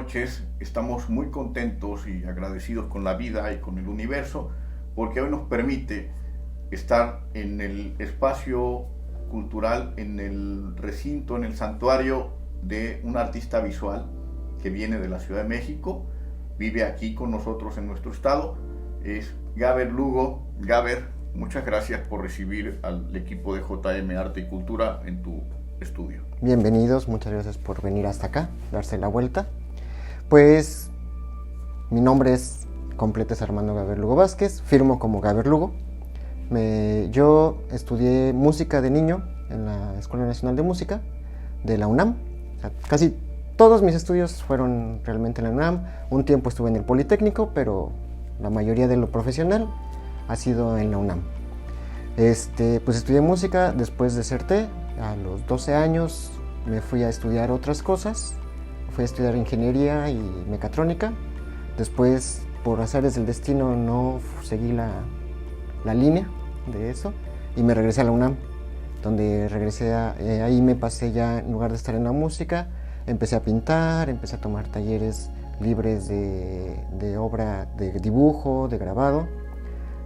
noches. Estamos muy contentos y agradecidos con la vida y con el universo porque hoy nos permite estar en el espacio cultural, en el recinto, en el santuario de un artista visual que viene de la Ciudad de México, vive aquí con nosotros en nuestro estado, es Gaber Lugo. Gaber, muchas gracias por recibir al equipo de JM Arte y Cultura en tu estudio. Bienvenidos, muchas gracias por venir hasta acá, darse la vuelta. Pues mi nombre completo es Armando Gaber Lugo Vázquez, firmo como Gaber Lugo. Yo estudié música de niño en la Escuela Nacional de Música de la UNAM. O sea, casi todos mis estudios fueron realmente en la UNAM. Un tiempo estuve en el Politécnico, pero la mayoría de lo profesional ha sido en la UNAM. Pues estudié música, después deserté. A los 12 años me fui a estudiar otras cosas. Fui a estudiar ingeniería y mecatrónica. Después, por azares del destino, no seguí la línea de eso y me regresé a la UNAM, donde ahí me pasé ya, en lugar de estar en la música, empecé a pintar, empecé a tomar talleres libres de obra, de dibujo, de grabado,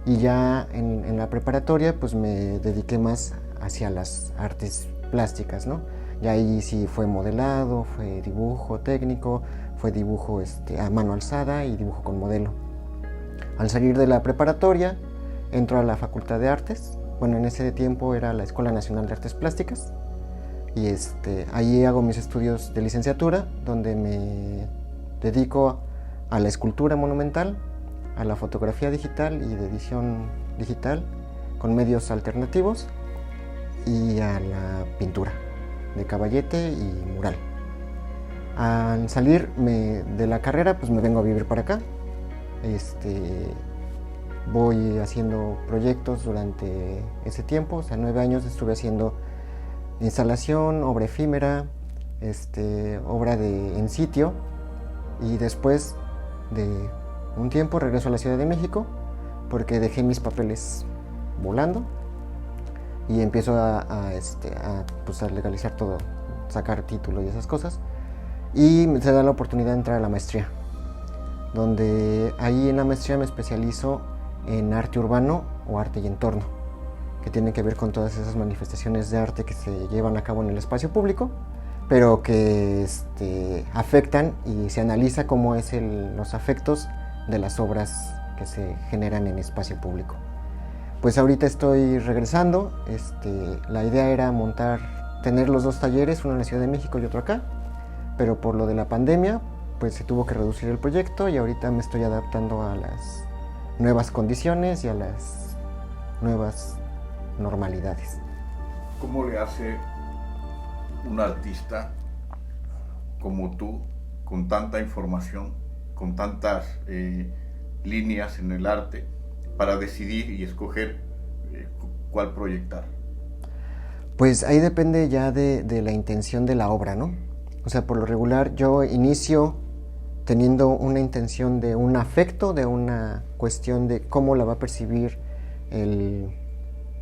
y ya en la preparatoria pues me dediqué más hacia las artes plásticas, ¿no? Y ahí sí fue modelado, fue dibujo técnico, fue dibujo a mano alzada y dibujo con modelo. Al salir de la preparatoria, entro a la Facultad de Artes. Bueno, en ese tiempo era la Escuela Nacional de Artes Plásticas. Y ahí hago mis estudios de licenciatura, donde me dedico a la escultura monumental, a la fotografía digital y de edición digital con medios alternativos, y a la pintura de caballete y mural. Al salir de la carrera, pues me vengo a vivir para acá. Voy haciendo proyectos durante ese tiempo, o sea, 9 años estuve haciendo instalación, obra efímera, obra en sitio, y después de un tiempo regreso a la Ciudad de México porque dejé mis papeles volando y empiezo a legalizar todo, sacar título y esas cosas, y me da la oportunidad de entrar a la maestría, donde ahí en la maestría me especializo en arte urbano o arte y entorno, que tiene que ver con todas esas manifestaciones de arte que se llevan a cabo en el espacio público, pero que afectan, y se analiza cómo es los afectos de las obras que se generan en espacio público. Pues ahorita estoy regresando. La idea era tener los 2 talleres, uno en la Ciudad de México y otro acá, pero por lo de la pandemia pues se tuvo que reducir el proyecto, y ahorita me estoy adaptando a las nuevas condiciones y a las nuevas normalidades. ¿Cómo le hace un artista como tú, con tanta información, con tantas líneas en el arte, para decidir y escoger cuál proyectar? Pues ahí depende ya de la intención de la obra, ¿no? O sea, por lo regular yo inicio teniendo una intención de un afecto, de una cuestión de cómo la va a percibir el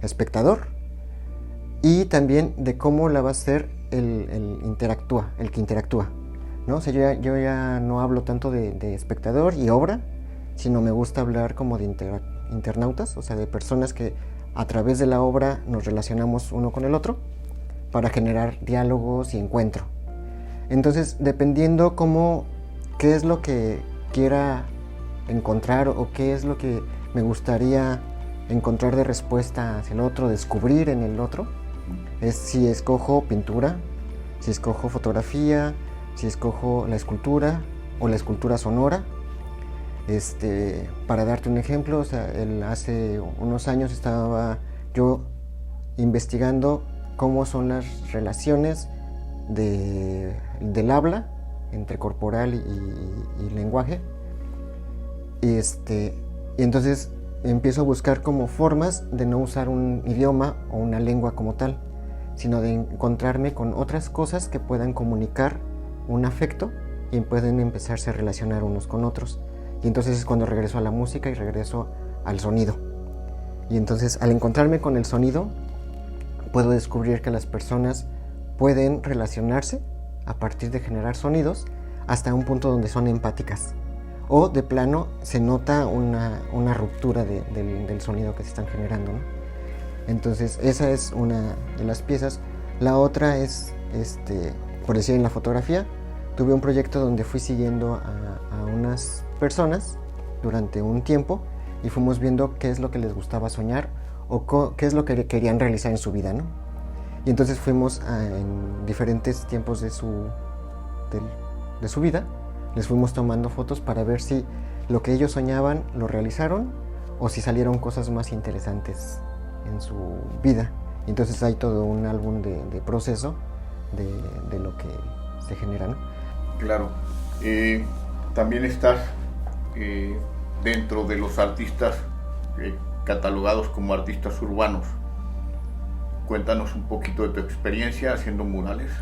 espectador, y también de cómo la va a hacer el que interactúa, ¿no? O sea, yo ya no hablo tanto de espectador y obra, sino me gusta hablar como de internautas, o sea, de personas que a través de la obra nos relacionamos uno con el otro para generar diálogos y encuentro. Entonces, dependiendo qué es lo que quiera encontrar o qué es lo que me gustaría encontrar de respuesta hacia el otro, descubrir en el otro, es si escojo pintura, si escojo fotografía, si escojo la escultura o la escultura sonora. Para darte un ejemplo, o sea, hace unos años estaba yo investigando cómo son las relaciones del habla entre corporal y lenguaje, y entonces empiezo a buscar como formas de no usar un idioma o una lengua como tal, sino de encontrarme con otras cosas que puedan comunicar un afecto y pueden empezarse a relacionar unos con otros. Y entonces es cuando regreso a la música y regreso al sonido. Y entonces, al encontrarme con el sonido, puedo descubrir que las personas pueden relacionarse a partir de generar sonidos hasta un punto donde son empáticas. O de plano se nota una ruptura del sonido que se están generando, ¿no? Entonces esa es una de las piezas. La otra es, por decir, en la fotografía, tuve un proyecto donde fui siguiendo a unas personas durante un tiempo y fuimos viendo qué es lo que les gustaba soñar o qué es lo que querían realizar en su vida, ¿no? Y entonces fuimos en diferentes tiempos de su vida, les fuimos tomando fotos para ver si lo que ellos soñaban lo realizaron o si salieron cosas más interesantes en su vida. Y entonces hay todo un álbum de proceso de lo que se genera, ¿no? Claro. También estás dentro de los artistas catalogados como artistas urbanos. Cuéntanos un poquito de tu experiencia haciendo murales.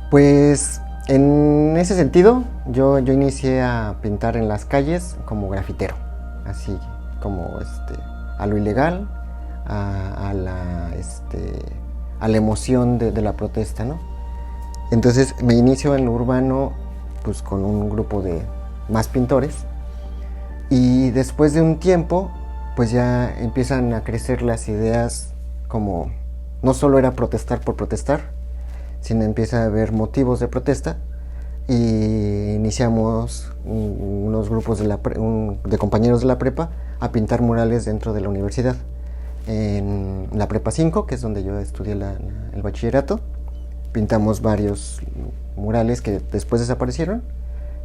Pues en ese sentido, yo inicié a pintar en las calles como grafitero, así como a lo ilegal, a la emoción de la protesta, ¿no? Entonces me inicio en lo urbano pues con un grupo de más pintores y después de un tiempo pues ya empiezan a crecer las ideas, como no solo era protestar por protestar, sino empieza a haber motivos de protesta y iniciamos unos grupos de compañeros de la prepa a pintar murales dentro de la universidad. En la prepa 5, que es donde yo estudié el bachillerato, pintamos varios murales que después desaparecieron,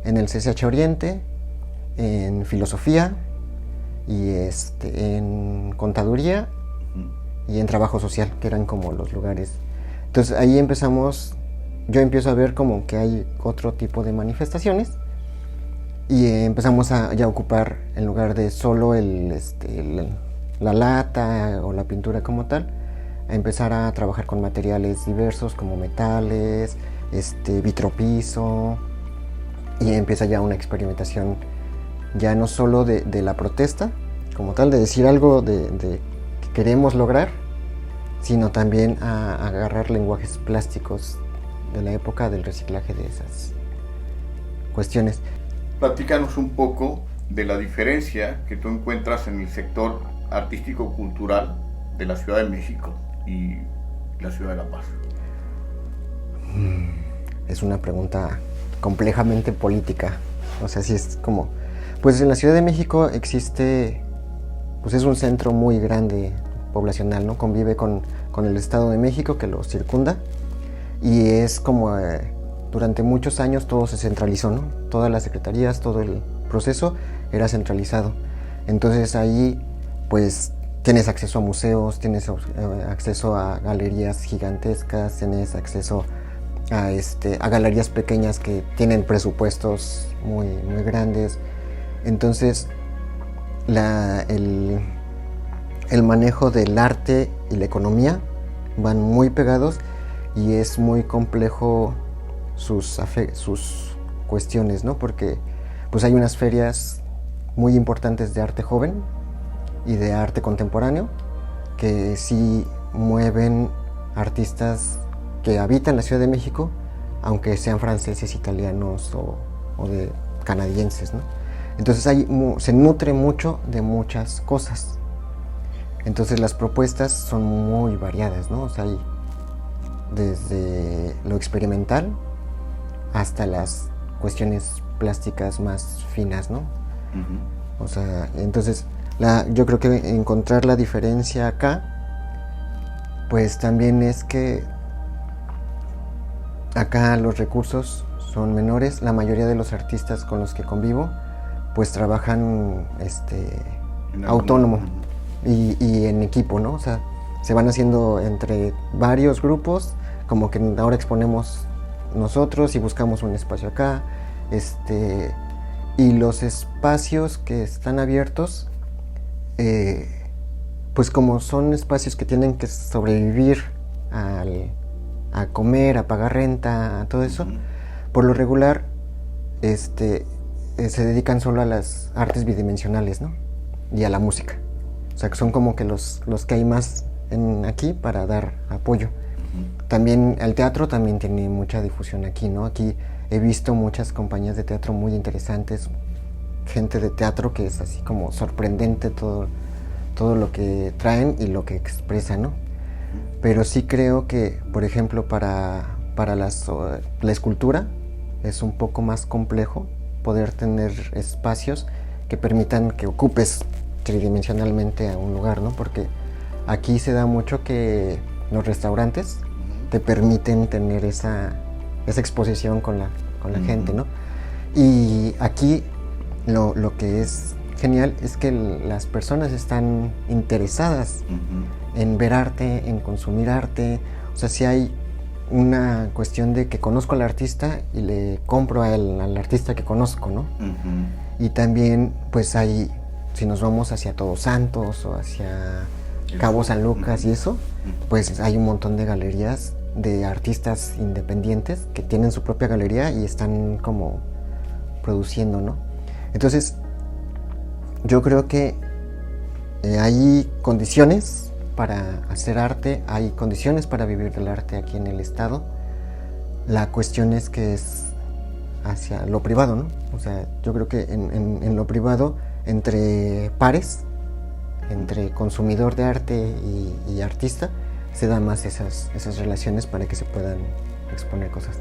en el CCH Oriente, en filosofía y en contaduría y en trabajo social, que eran como los lugares. Entonces ahí yo empiezo a ver como que hay otro tipo de manifestaciones y empezamos a ya ocupar, en lugar de solo la lata o la pintura como tal, a empezar a trabajar con materiales diversos como metales, vitropiso, y empieza ya una experimentación ya no solo de la protesta como tal, de decir algo de que queremos lograr, sino también a agarrar lenguajes plásticos de la época del reciclaje de esas cuestiones. Platícanos un poco de la diferencia que tú encuentras en el sector artístico-cultural de la Ciudad de México y la Ciudad de La Paz. Es una pregunta complejamente política. O sea, sí es como... Pues en la Ciudad de México existe... Pues es un centro muy grande poblacional, ¿no? Convive con el Estado de México, que lo circunda, y es como durante muchos años todo se centralizó, ¿no? Todas las secretarías, todo el proceso era centralizado. Entonces ahí pues tienes acceso a museos, tienes acceso a galerías gigantescas, tienes acceso a galerías pequeñas que tienen presupuestos muy, muy grandes. Entonces el manejo del arte y la economía van muy pegados y es muy complejo sus cuestiones, ¿no? Porque pues hay unas ferias muy importantes de arte joven y de arte contemporáneo que sí mueven artistas que habitan la Ciudad de México, aunque sean franceses, italianos o de canadienses, ¿no? Entonces se nutre mucho de muchas cosas. Entonces las propuestas son muy variadas, ¿no? O sea, hay desde lo experimental hasta las cuestiones plásticas más finas, ¿no? Uh-huh. O sea, entonces yo creo que encontrar la diferencia acá, pues también es que acá los recursos son menores. La mayoría de los artistas con los que convivo, pues trabajan autónomo y en equipo, ¿no? O sea, se van haciendo entre varios grupos, como que ahora exponemos nosotros y buscamos un espacio acá, y los espacios que están abiertos, pues como son espacios que tienen que sobrevivir a comer, a pagar renta, a todo eso, por lo regular se dedican solo a las artes bidimensionales, ¿no? Y a la música. O sea, que son como que los que hay más aquí para dar apoyo. También el teatro también tiene mucha difusión aquí, ¿no? Aquí he visto muchas compañías de teatro muy interesantes, gente de teatro que es así como sorprendente todo lo que traen y lo que expresan, ¿no? Pero sí creo que, por ejemplo, para la escultura es un poco más complejo poder tener espacios que permitan que ocupes tridimensionalmente a un lugar, ¿no? Porque aquí se da mucho que los restaurantes te permiten tener esa exposición con la gente, ¿no? Y aquí lo que es genial es que las personas están interesadas en ver arte, en consumir arte. O sea, si hay una cuestión de que conozco al artista y le compro al artista que conozco, ¿no? Y también, pues hay, si nos vamos hacia Todos Santos o hacia Cabo San Lucas y eso, pues hay un montón de galerías de artistas independientes que tienen su propia galería y están como produciendo, ¿no? Entonces, yo creo que hay condiciones para hacer arte, hay condiciones para vivir del arte aquí en el estado. La cuestión es que es hacia lo privado, ¿no? O sea, yo creo que en lo privado, entre pares, entre consumidor de arte y artista, se dan más esas relaciones para que se puedan exponer cosas.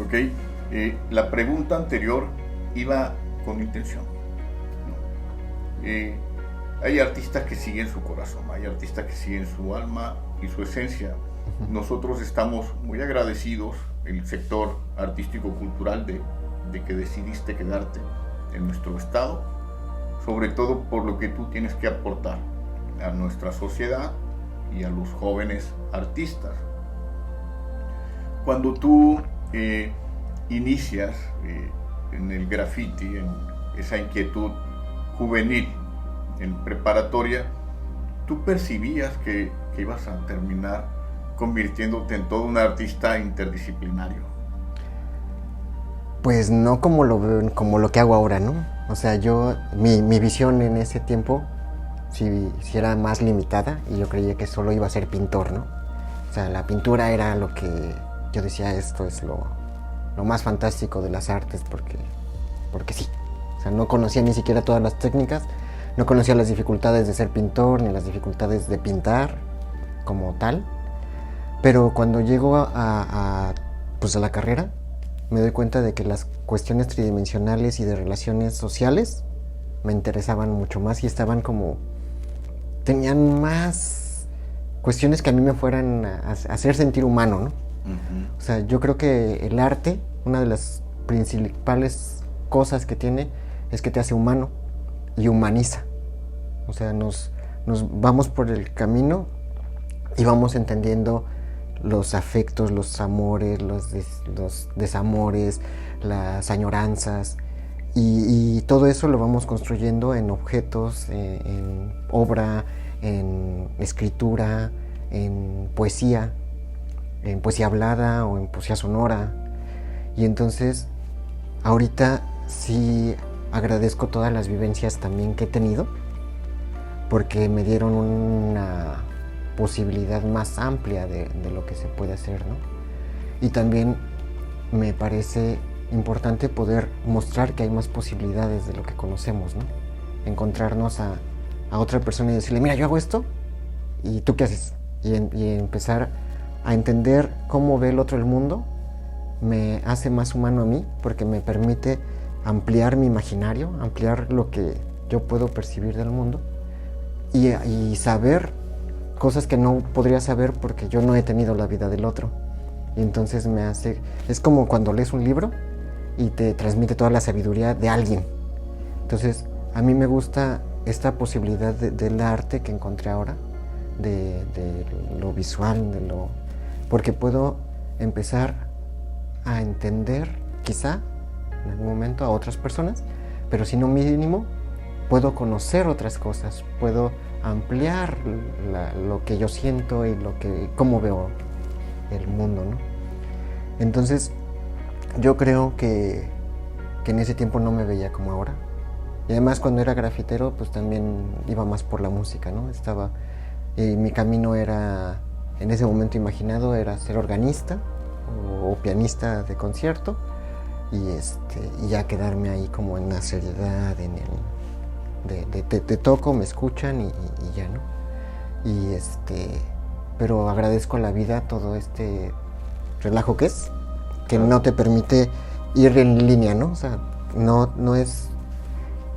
Ok, la pregunta anterior iba con intención. Hay artistas que siguen su corazón, hay artistas que siguen su alma y su esencia. Nosotros estamos muy agradecidos, el sector artístico-cultural, de que decidiste quedarte en nuestro estado, sobre todo por lo que tú tienes que aportar a nuestra sociedad y a los jóvenes artistas. Cuando tú inicias en el graffiti, en esa inquietud juvenil en preparatoria, ¿tú percibías que ibas a terminar convirtiéndote en todo un artista interdisciplinario? Pues no como lo que hago ahora, ¿no? O sea, mi visión en ese tiempo sí era más limitada y yo creía que solo iba a ser pintor, ¿no? O sea, la pintura era lo que yo decía, esto es lo más fantástico de las artes porque sí. O sea, no conocía ni siquiera todas las técnicas, no conocía las dificultades de ser pintor ni las dificultades de pintar como tal. Pero cuando llego a la carrera, me doy cuenta de que las cuestiones tridimensionales y de relaciones sociales me interesaban mucho más y tenían más cuestiones que a mí me fueran a hacer sentir humano, ¿no? O sea, yo creo que el arte, una de las principales cosas que tiene es que te hace humano y humaniza. O sea, nos vamos por el camino y vamos entendiendo los afectos, los amores, los desamores, las añoranzas y todo eso lo vamos construyendo en objetos, en obra, en escritura, en poesía hablada o en poesía sonora. Y entonces ahorita sí agradezco todas las vivencias también que he tenido porque me dieron una posibilidad más amplia de lo que se puede hacer, ¿no? Y también me parece importante poder mostrar que hay más posibilidades de lo que conocemos, ¿no? Encontrarnos a otra persona y decirle, mira, yo hago esto, ¿y tú qué haces? Y empezar a entender cómo ve el otro el mundo, me hace más humano a mí, porque me permite ampliar mi imaginario, ampliar lo que yo puedo percibir del mundo y saber cosas que no podría saber porque yo no he tenido la vida del otro. Y entonces es como cuando lees un libro y te transmite toda la sabiduría de alguien. Entonces a mí me gusta esta posibilidad del arte que encontré ahora, de lo visual, porque puedo empezar a entender quizá en algún momento a otras personas, pero si no mínimo puedo conocer otras cosas, puedo ampliar lo que yo siento y cómo veo el mundo, ¿no? Entonces yo creo que en ese tiempo no me veía como ahora. Y además cuando era grafitero pues también iba más por la música, ¿no? Mi camino era en ese momento imaginado era ser organista o pianista de concierto y ya quedarme ahí como en la seriedad, en el te toco, me escuchan y ya, ¿no? Pero agradezco a la vida todo este relajo que es, que no te permite ir en línea, ¿no? O sea, no es,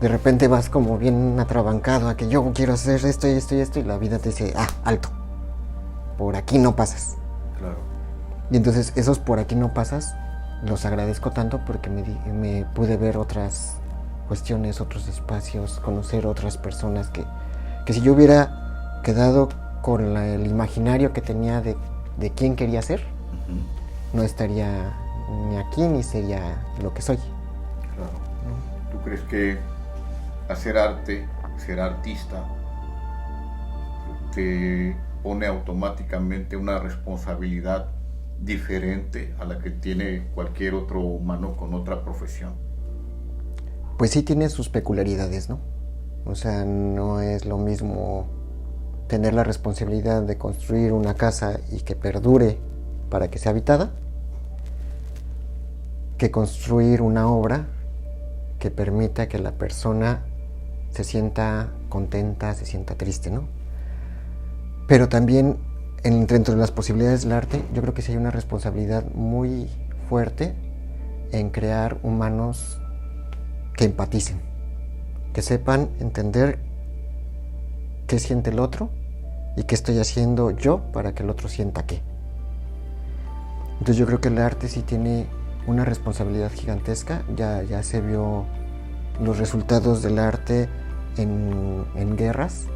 de repente vas como bien atrabancado a que yo quiero hacer esto y esto y esto, y la vida te dice, alto, por aquí no pasas. Claro. Y entonces esos por aquí no pasas, los agradezco tanto porque me pude ver otras cuestiones, otros espacios, conocer otras personas que si yo hubiera quedado con el imaginario que tenía de quién quería ser, no estaría ni aquí ni sería lo que soy. Claro. ¿Tú crees que hacer arte, ser artista, te pone automáticamente una responsabilidad diferente a la que tiene cualquier otro humano con otra profesión? Pues sí tiene sus peculiaridades, ¿no? O sea, no es lo mismo tener la responsabilidad de construir una casa y que perdure para que sea habitada, que construir una obra que permita que la persona se sienta contenta, se sienta triste, ¿no? Pero también dentro de las posibilidades del arte, yo creo que sí hay una responsabilidad muy fuerte en crear humanos que empaticen, que sepan entender qué siente el otro y qué estoy haciendo yo para que el otro sienta qué. Entonces yo creo que el arte sí tiene una responsabilidad gigantesca. Ya se vio los resultados del arte en guerras,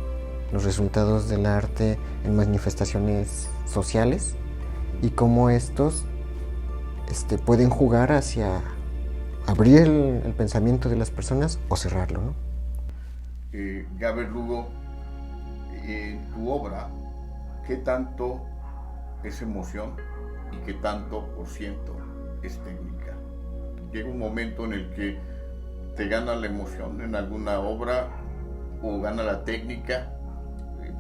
los resultados del arte en manifestaciones sociales y cómo estos pueden jugar hacia abrir el pensamiento de las personas o cerrarlo, ¿no? Gaber Lugo, en tu obra, ¿qué tanto es emoción y qué tanto por ciento es técnica? Llega un momento en el que te gana la emoción en alguna obra o gana la técnica.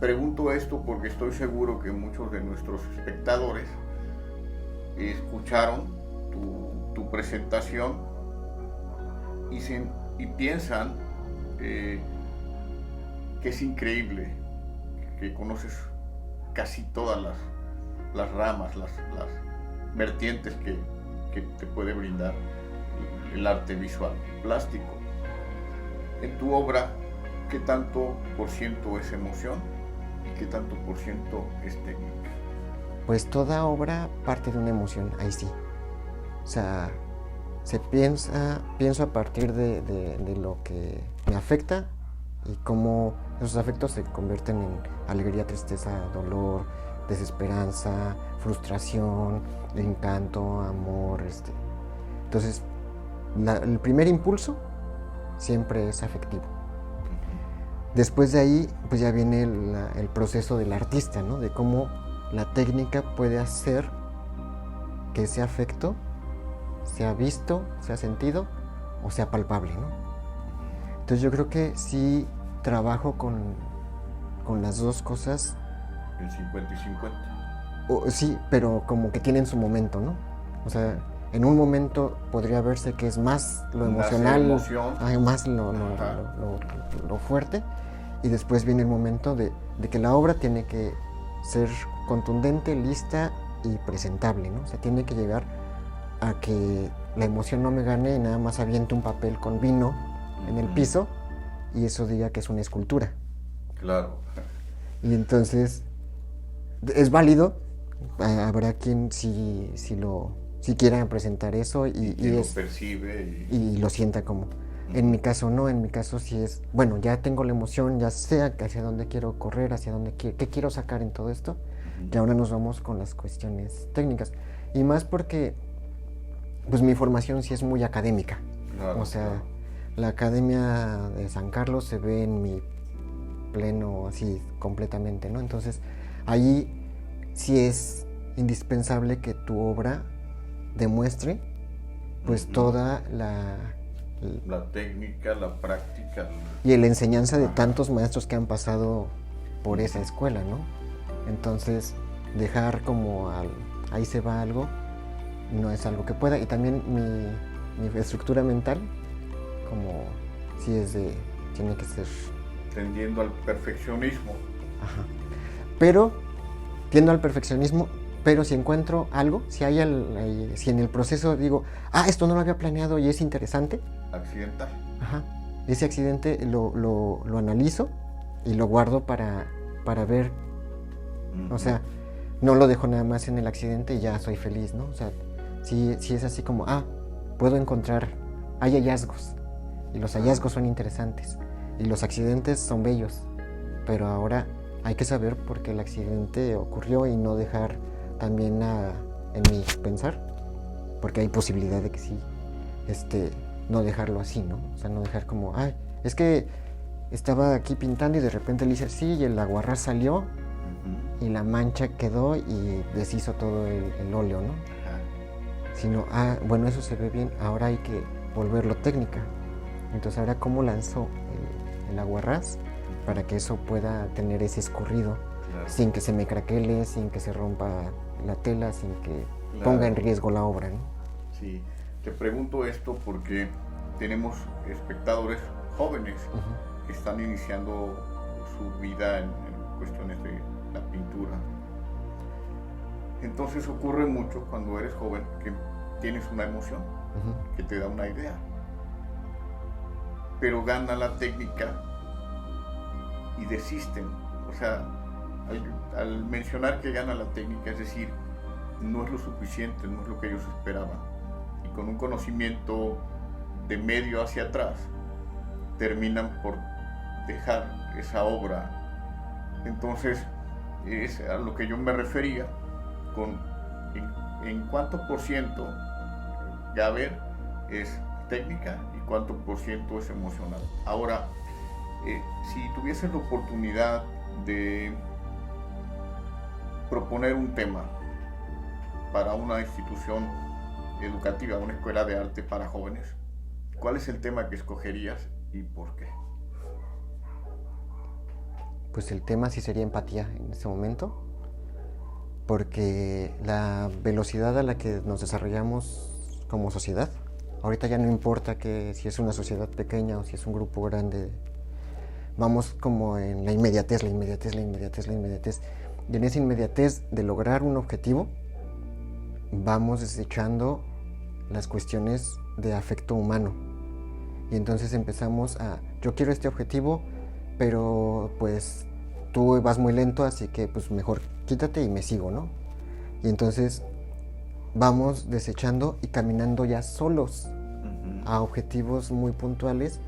Pregunto esto porque estoy seguro que muchos de nuestros espectadores escucharon tu presentación y piensan que es increíble, que conoces casi todas las ramas, las vertientes que te puede brindar el arte visual plástico. En tu obra, ¿qué tanto por ciento es emoción y qué tanto por ciento es técnica? Pues toda obra parte de una emoción, ahí sí. O sea, pienso a partir de lo que me afecta y cómo esos afectos se convierten en alegría, tristeza, dolor, desesperanza, frustración, encanto, amor. Entonces, el primer impulso siempre es afectivo. Después de ahí, pues ya viene el proceso del artista, ¿no? De cómo la técnica puede hacer que ese afecto sea visto, sea sentido o sea palpable, ¿no? Entonces yo creo que sí trabajo con las dos cosas. El 50 y 50. Sí, pero como que tienen su momento, ¿no? O sea, en un momento podría verse que es más lo emocional, más lo fuerte, y después viene el momento de que la obra tiene que ser contundente, lista y presentable, ¿no? O sea, tiene que llegar a que la emoción no me gane y nada más aviente un papel con vino en el piso y eso diga que es una escultura. Claro. Y entonces es válido, habrá quien si quiera presentar eso y lo percibe y lo sienta como. En mi caso no, en mi caso sí es, bueno, ya tengo la emoción, ya sé hacia dónde quiero correr, qué quiero sacar en todo esto, y ahora nos vamos con las cuestiones técnicas. Y más porque pues mi formación sí es muy académica. Claro, o sea, claro. La Academia de San Carlos se ve en mi pleno así completamente, ¿no? Entonces, ahí sí es indispensable que tu obra demuestre pues toda la técnica, la práctica y la enseñanza de tantos maestros que han pasado por esa escuela, ¿no? Entonces, dejar como ahí se va algo, no es algo que pueda. Y también mi estructura mental, como si es tiene que ser... Tendiendo al perfeccionismo. Ajá. Pero, tiendo al perfeccionismo, pero si encuentro algo, si en el proceso digo, esto no lo había planeado y es interesante. Accidental. Ajá. Ese accidente lo analizo y lo guardo para ver. Uh-huh. O sea, no lo dejo nada más en el accidente y ya soy feliz, ¿no? O sea, si es así como, puedo encontrar, hay hallazgos y los hallazgos son interesantes y los accidentes son bellos, pero ahora hay que saber por qué el accidente ocurrió y no dejar también en mi pensar, porque hay posibilidad de que sí, no dejarlo así, ¿no? O sea, no dejar como, es que estaba aquí pintando y de repente le hice así y el aguarrás salió y la mancha quedó y deshizo todo el óleo, ¿no? Sino, bueno, eso se ve bien, ahora hay que volverlo técnica. Entonces ahora cómo lanzó el aguarrás para que eso pueda tener ese escurrido, claro, sin que se me craquele, sin que se rompa la tela, sin que ponga en riesgo la obra, ¿no? Sí, te pregunto esto porque tenemos espectadores jóvenes que están iniciando su vida en cuestiones de la pintura. Entonces ocurre mucho cuando eres joven que tienes una emoción, que te da una idea, pero gana la técnica y desisten. O sea, al mencionar que gana la técnica, es decir, no es lo suficiente, no es lo que ellos esperaban, y con un conocimiento de medio hacia atrás terminan por dejar esa obra. Entonces es a lo que yo me refería con en cuánto por ciento Gaber es técnica y cuánto por ciento es emocional. Ahora, si tuvieses la oportunidad de proponer un tema para una institución educativa, una escuela de arte para jóvenes, ¿cuál es el tema que escogerías y por qué? Pues el tema sí sería empatía en este momento, porque la velocidad a la que nos desarrollamos como sociedad, ahorita ya no importa que si es una sociedad pequeña o si es un grupo grande, vamos como en la inmediatez, y en esa inmediatez de lograr un objetivo, vamos desechando las cuestiones de afecto humano, y entonces empezamos yo quiero este objetivo, pero pues tú vas muy lento, así que pues mejor quítate y me sigo, ¿no? Y entonces vamos desechando y caminando ya solos a objetivos muy puntuales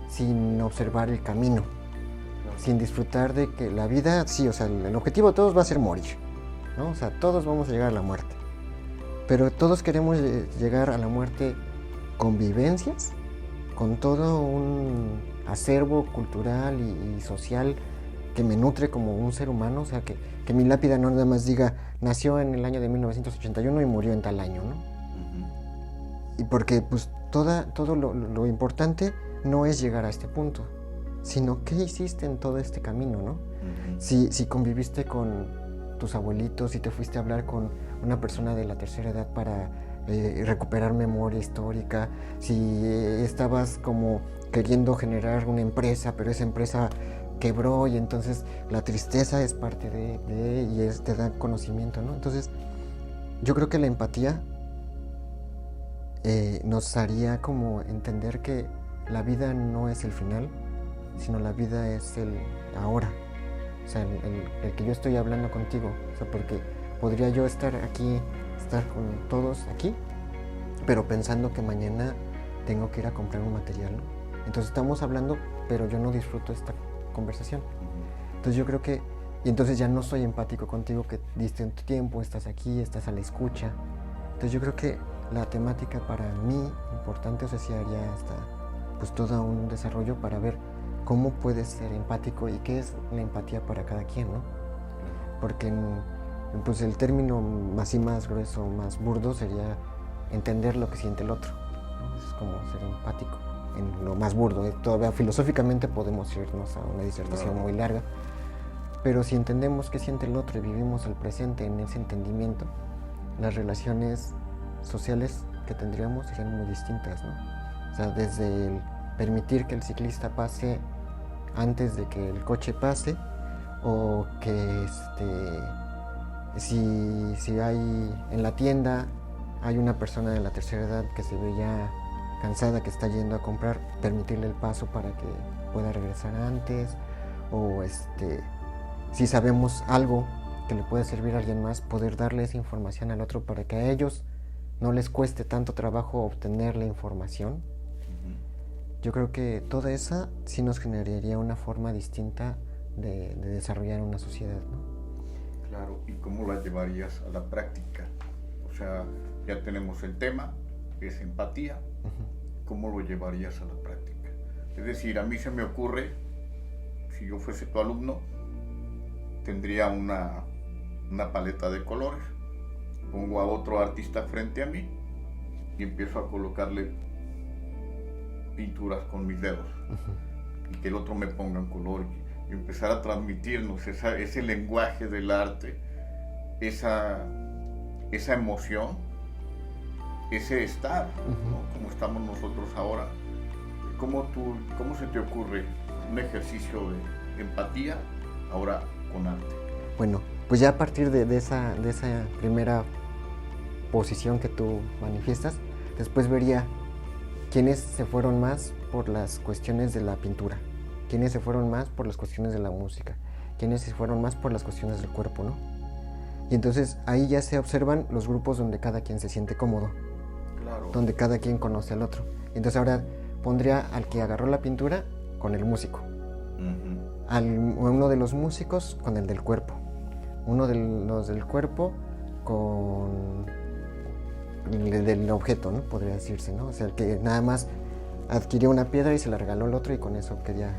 sin observar el camino, sin disfrutar de que la vida, sí, o sea, el objetivo de todos va a ser morir, ¿no? O sea, todos vamos a llegar a la muerte, pero todos queremos llegar a la muerte con vivencias, con todo un acervo cultural y social que me nutre como un ser humano, o sea, que mi lápida no nada más diga nació en el año de 1981 y murió en tal año, ¿no? Y porque pues todo lo importante no es llegar a este punto, sino qué hiciste en todo este camino, ¿no? Si conviviste con tus abuelitos, si te fuiste a hablar con una persona de la tercera edad para recuperar memoria histórica, si estabas como queriendo generar una empresa, pero esa empresa quebró y entonces la tristeza es parte y te da conocimiento, ¿no? Entonces yo creo que la empatía nos haría como entender que la vida no es el final, sino la vida es el ahora, o sea, el que yo estoy hablando contigo, o sea, porque podría yo estar con todos aquí, pero pensando que mañana tengo que ir a comprar un material, ¿no? Entonces estamos hablando, pero yo no disfruto esta conversación. Entonces yo creo que, y entonces ya no soy empático contigo, que diste tu tiempo, estás aquí, estás a la escucha. Entonces yo creo que la temática para mí importante, o sea, sí haría pues todo un desarrollo para ver cómo puedes ser empático y qué es la empatía para cada quien, ¿no? Porque pues el término así más grueso, más burdo sería entender lo que siente el otro, ¿no? Es como ser empático en lo más burdo, Todavía filosóficamente podemos irnos a una disertación muy larga, Pero si entendemos qué siente el otro y vivimos el presente en ese entendimiento, las relaciones sociales que tendríamos serían muy distintas, ¿no? O sea, desde el permitir que el ciclista pase antes de que el coche pase, o que si hay en la tienda hay una persona de la tercera edad que se ve ya cansada, que está yendo a comprar, permitirle el paso para que pueda regresar antes, o si sabemos algo que le puede servir a alguien más, poder darle esa información al otro para que a ellos no les cueste tanto trabajo obtener la información. Yo creo que toda esa sí nos generaría una forma distinta de desarrollar una sociedad, ¿no? Claro, ¿y cómo la llevarías a la práctica? O sea, ya tenemos el tema, es empatía. ¿Cómo lo llevarías a la práctica? Es decir, a mí se me ocurre, si yo fuese tu alumno, tendría una paleta de colores, pongo a otro artista frente a mí y empiezo a colocarle pinturas con mis dedos, y que el otro me ponga un color y empezar a transmitirnos ese lenguaje del arte, esa emoción, ese estar, ¿no? Como estamos nosotros ahora. ¿Cómo se te ocurre un ejercicio de empatía ahora con arte? Bueno, pues ya a partir de esa primera posición que tú manifiestas, después vería quiénes se fueron más por las cuestiones de la pintura, quiénes se fueron más por las cuestiones de la música, quiénes se fueron más por las cuestiones del cuerpo, ¿no? Y entonces ahí ya se observan los grupos donde cada quien se siente cómodo, claro, donde cada quien conoce al otro. Entonces ahora pondría al que agarró la pintura con el músico, uno de los músicos con el del cuerpo, uno de los del cuerpo con el del objeto, ¿no? Podría decirse, ¿no? O sea, el que nada más adquirió una piedra y se la regaló al otro y con eso quería.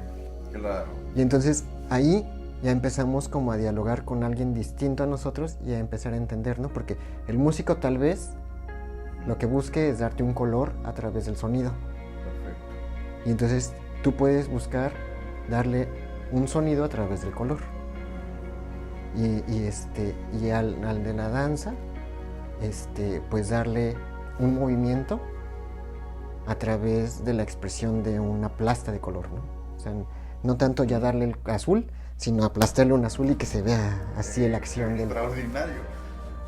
Claro. Y entonces ahí ya empezamos como a dialogar con alguien distinto a nosotros y a empezar a entender, ¿no? Porque el músico tal vez lo que busque es darte un color a través del sonido. Perfecto. Y entonces tú puedes buscar darle un sonido a través del color. Y al de la danza, pues darle un movimiento a través de la expresión de una plasta de color, ¿no? O sea, no tanto ya darle el azul, sino aplastarle un azul y que se vea así la acción del... Extraordinario,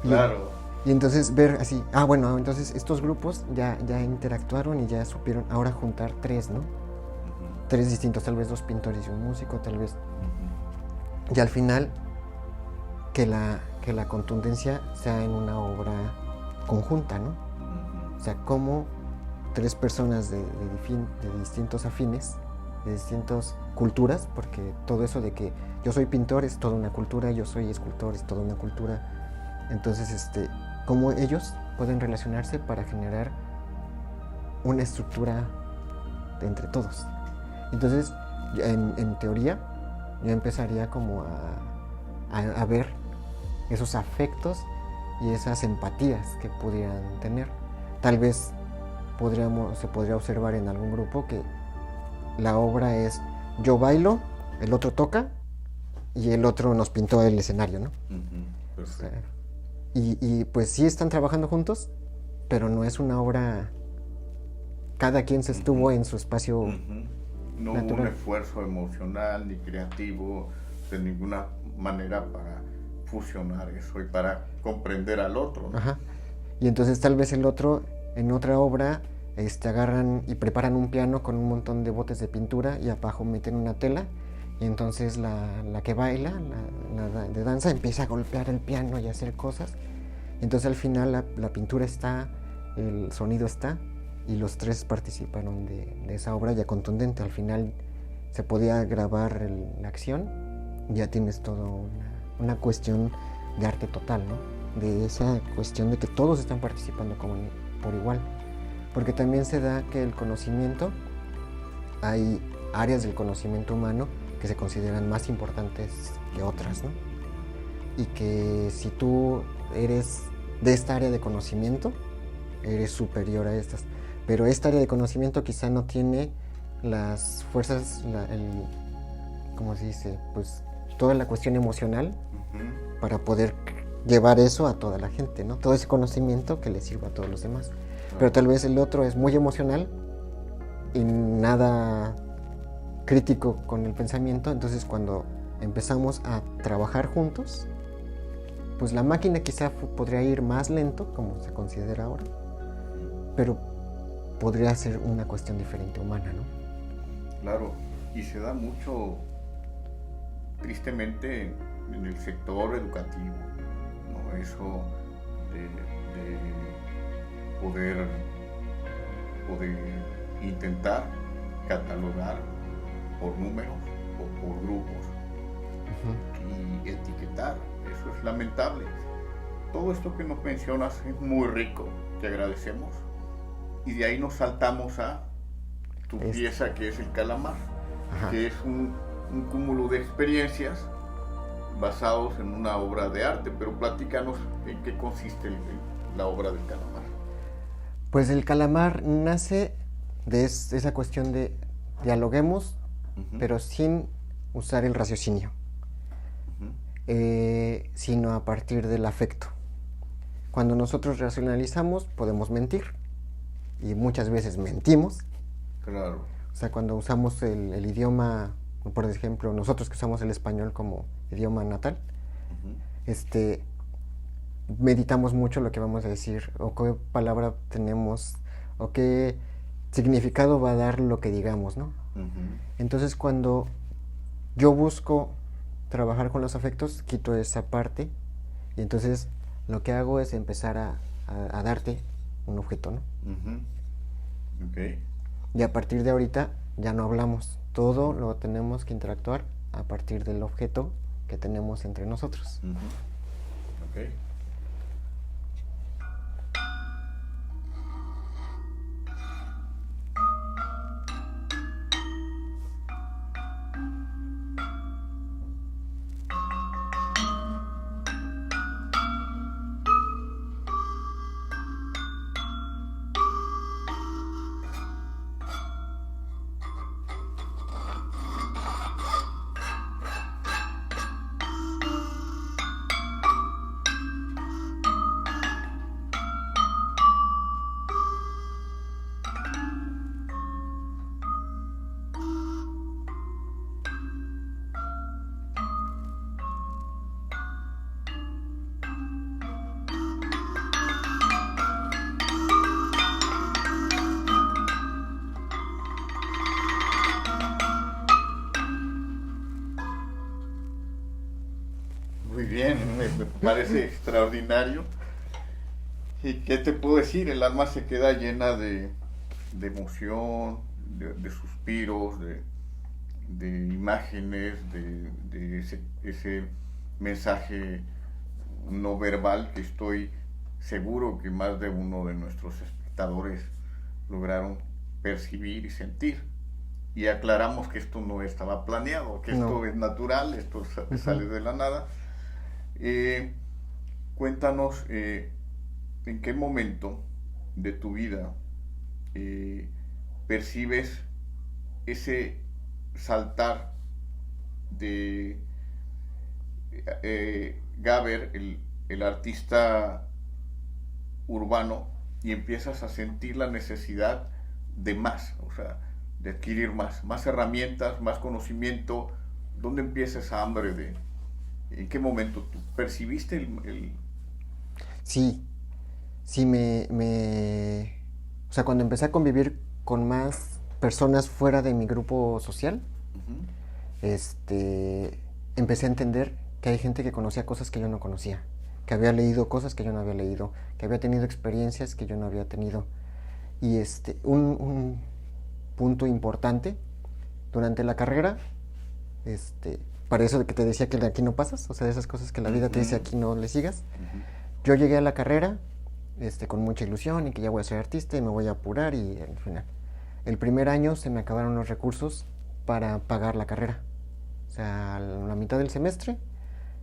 claro. Y entonces ver así, bueno, entonces estos grupos ya interactuaron y ya supieron ahora juntar tres, ¿no? Tres distintos, tal vez dos pintores y un músico, tal vez. Y al final, que la contundencia sea en una obra conjunta, ¿no? O sea, como tres personas de distintos afines, de distintas culturas, porque todo eso de que yo soy pintor es toda una cultura, yo soy escultor es toda una cultura. Entonces, cómo ellos pueden relacionarse para generar una estructura entre todos. Entonces, en teoría, yo empezaría como a ver esos afectos y esas empatías que pudieran tener. Tal vez se podría observar en algún grupo que la obra es yo bailo, el otro toca y el otro nos pintó el escenario, ¿no? Perfecto. Y pues sí están trabajando juntos, pero no es una obra, cada quien se estuvo en su espacio no natural. hubo un esfuerzo emocional ni creativo de ninguna manera para fusionar eso y para comprender al otro, ¿no? Ajá. Y entonces tal vez el otro en otra obra agarran y preparan un piano con un montón de botes de pintura y abajo meten una tela y entonces la que baila, la de danza, empieza a golpear el piano y a hacer cosas. Entonces al final la pintura está, el sonido está y los tres participaron de esa obra ya contundente. Al final se podía grabar la acción y ya tienes todo una cuestión de arte total, ¿no? De esa cuestión de que todos están participando por igual. Porque también se da que el conocimiento, hay áreas del conocimiento humano que se consideran más importantes que otras, ¿no? Y que si tú eres de esta área de conocimiento, eres superior a estas. Pero esta área de conocimiento quizá no tiene las fuerzas, ¿cómo se dice? Pues toda la cuestión emocional para poder llevar eso a toda la gente, ¿no? Todo ese conocimiento que le sirva a todos los demás. Pero tal vez el otro es muy emocional y nada crítico con el pensamiento, entonces cuando empezamos a trabajar juntos, pues la máquina quizá podría ir más lento, como se considera ahora, pero podría ser una cuestión diferente humana, ¿no? Claro, y se da mucho, tristemente, en el sector educativo, ¿no? Eso de poder intentar catalogar por números o por grupos y etiquetar. Eso es lamentable. Todo esto que nos mencionas es muy rico, te agradecemos. Y de ahí nos saltamos a tu pieza, que es el calamar, que es un cúmulo de experiencias basados en una obra de arte. Pero platícanos en qué consiste la obra del calamar. Pues el calamar nace de esa cuestión de dialoguemos, pero sin usar el raciocinio, sino a partir del afecto. Cuando nosotros racionalizamos podemos mentir, y muchas veces mentimos. Claro. O sea, cuando usamos el idioma, por ejemplo, nosotros que usamos el español como idioma natal, meditamos mucho lo que vamos a decir, o qué palabra tenemos, o qué significado va a dar lo que digamos, ¿no? Entonces, cuando yo busco trabajar con los afectos, quito esa parte, y entonces lo que hago es empezar a darte un objeto, ¿no? Okay. Y a partir de ahorita ya no hablamos, todo lo tenemos que interactuar a partir del objeto que tenemos entre nosotros. Okay. Muy bien, me parece extraordinario. ¿Y qué te puedo decir? El alma se queda llena de emoción, de suspiros, de imágenes, de ese mensaje no verbal que estoy seguro que más de uno de nuestros espectadores lograron percibir y sentir. Y aclaramos que esto no estaba planeado, que esto es natural, esto sale de la nada. Cuéntanos en qué momento de tu vida percibes ese saltar de Gaber, el artista urbano, y empiezas a sentir la necesidad de más, o sea, de adquirir más herramientas, más conocimiento. ¿Dónde empieza esa hambre en qué momento tú percibiste el... Sí, o sea, cuando empecé a convivir con más personas fuera de mi grupo social, empecé a entender que hay gente que conocía cosas que yo no conocía, que había leído cosas que yo no había leído, que había tenido experiencias que yo no había tenido. Y un punto importante durante la carrera, para eso de que te decía que de aquí no pasas, o sea, de esas cosas que la vida te dice aquí no le sigas. Yo llegué a la carrera con mucha ilusión y que ya voy a ser artista y me voy a apurar, y al final, el primer año se me acabaron los recursos para pagar la carrera. O sea, a la mitad del semestre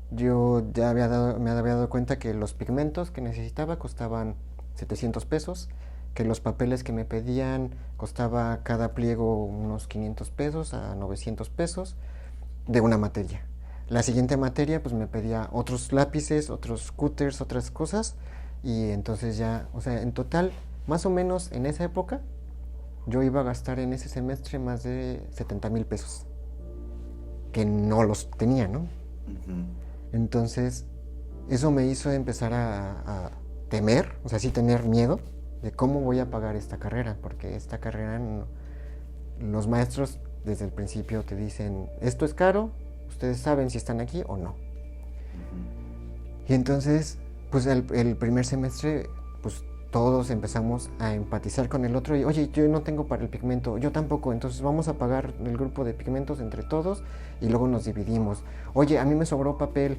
yo ya me había dado cuenta que los pigmentos que necesitaba costaban 700 pesos, que los papeles que me pedían costaba cada pliego unos 500 pesos a 900 pesos de una materia. La siguiente materia pues me pedía otros lápices, otros cúters, otras cosas, y entonces ya, o sea, en total, más o menos en esa época, yo iba a gastar en ese semestre más de 70,000 pesos, que no los tenía, ¿no? Entonces, eso me hizo empezar a temer, o sea, sí tener miedo de cómo voy a pagar esta carrera, porque esta carrera, los maestros desde el principio te dicen, esto es caro, ustedes saben si están aquí o no. Y entonces, pues el primer semestre, pues todos empezamos a empatizar con el otro y, oye, yo no tengo para el pigmento, yo tampoco, entonces vamos a pagar el grupo de pigmentos entre todos y luego nos dividimos. Oye, a mí me sobró papel,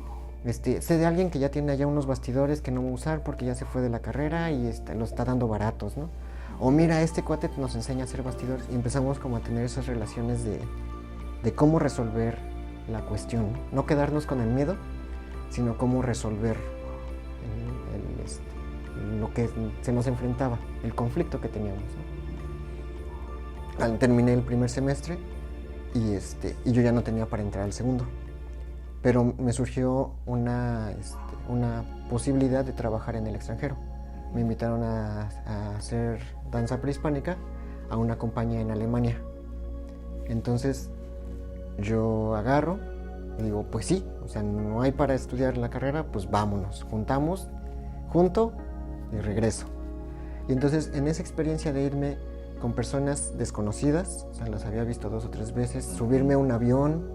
sé de alguien que ya tiene allá unos bastidores que no va a usar porque ya se fue de la carrera y lo está dando baratos, ¿no? O mira, este cuate nos enseña a hacer bastidores, y empezamos como a tener esas relaciones de cómo resolver la cuestión, ¿no? No quedarnos con el miedo, sino cómo resolver lo que se nos enfrentaba, el conflicto que teníamos, ¿no? Terminé el primer semestre y yo ya no tenía para entrar al segundo, pero me surgió una posibilidad de trabajar en el extranjero. Me invitaron a hacer danza prehispánica a una compañía en Alemania. Entonces yo agarro y digo, pues sí, o sea, no hay para estudiar la carrera, pues vámonos, junto y regreso. Y entonces en esa experiencia de irme con personas desconocidas, o sea, las había visto 2 o 3 veces, subirme a un avión,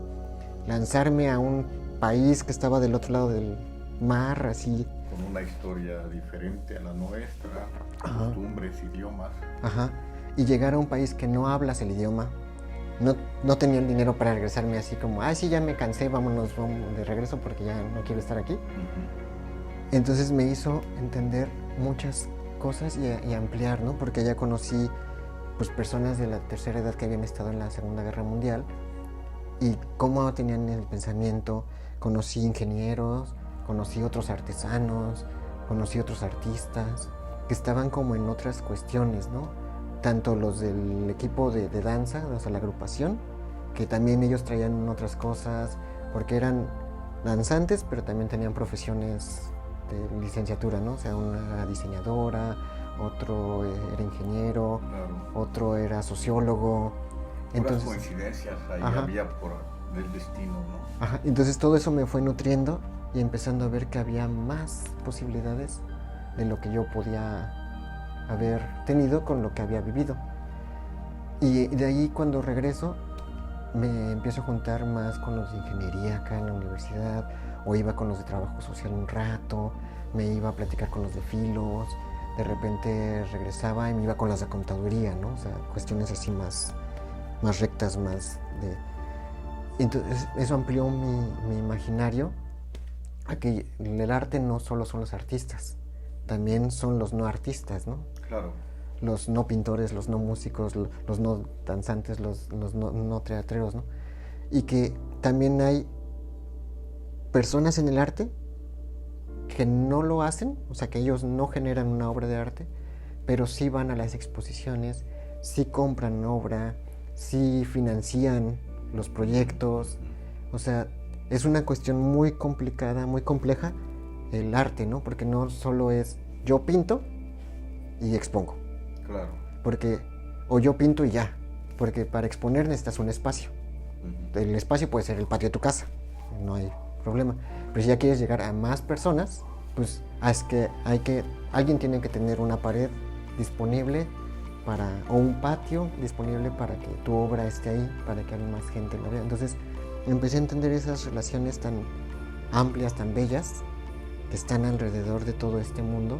lanzarme a un país que estaba del otro lado del mar, así. Con una historia diferente a la nuestra, costumbres, idiomas. Ajá. Y llegar a un país que no hablas el idioma. No tenía el dinero para regresarme así como, ay, sí, ya me cansé, vamos de regreso porque ya no quiero estar aquí. Entonces me hizo entender muchas cosas y ampliar, ¿no? Porque ya conocí pues personas de la tercera edad que habían estado en la Segunda Guerra Mundial y cómo tenían el pensamiento. Conocí ingenieros, conocí otros artesanos, conocí otros artistas que estaban como en otras cuestiones, ¿no? Tanto los del equipo de danza, o sea, la agrupación, que también ellos traían otras cosas, porque eran danzantes, pero también tenían profesiones de licenciatura, ¿no? O sea, una era diseñadora, otro era ingeniero, claro. Otro era sociólogo. Entonces, coincidencias ahí había por el destino, ¿no? Ajá. Entonces todo eso me fue nutriendo y empezando a ver que había más posibilidades de lo que yo podía haber tenido con lo que había vivido. Y de ahí cuando regreso me empiezo a juntar más con los de ingeniería acá en la universidad, o iba con los de trabajo social un rato, me iba a platicar con los de filos, de repente regresaba y me iba con las de contaduría, ¿no? O sea, cuestiones así más rectas, más de... Entonces eso amplió mi imaginario a que el arte no solo son los artistas, también son los no artistas, ¿no? Claro. Los no pintores, los no músicos, los no danzantes, los no teatreros, ¿no? Y que también hay personas en el arte que no lo hacen, o sea, que ellos no generan una obra de arte, pero sí van a las exposiciones, sí compran obra, sí financian los proyectos. O sea, es una cuestión muy complicada, muy compleja el arte, ¿no? Porque no solo es yo pinto y expongo. Claro. Porque, o yo pinto y ya, porque para exponer necesitas un espacio. El espacio puede ser el patio de tu casa, no hay problema. Pero si ya quieres llegar a más personas, pues es que alguien tiene que tener una pared disponible o un patio disponible para que tu obra esté ahí, para que más gente la vea. Entonces empecé a entender esas relaciones tan amplias, tan bellas, que están alrededor de todo este mundo.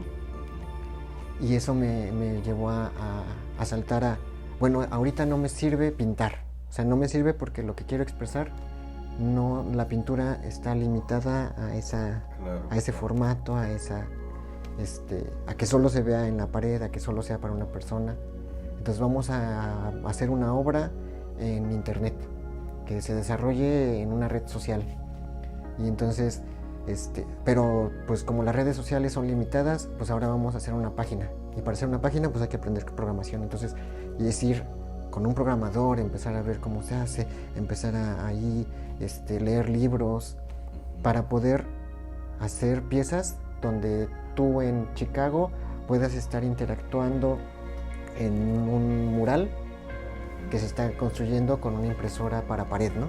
Y eso me llevó a saltar a, bueno, ahorita no me sirve pintar. O sea, no me sirve porque lo que quiero expresar, no, la pintura está limitada a ese formato, a que solo se vea en la pared, a que solo sea para una persona. Entonces vamos a hacer una obra en internet, que se desarrolle en una red social. Y entonces, pero pues como las redes sociales son limitadas, pues ahora vamos a hacer una página. Y para hacer una página pues hay que aprender programación. Entonces, y es ir con un programador, empezar a ver cómo se hace, empezar a ahí leer libros para poder hacer piezas donde tú en Chicago puedas estar interactuando en un mural que se está construyendo con una impresora para pared, ¿no?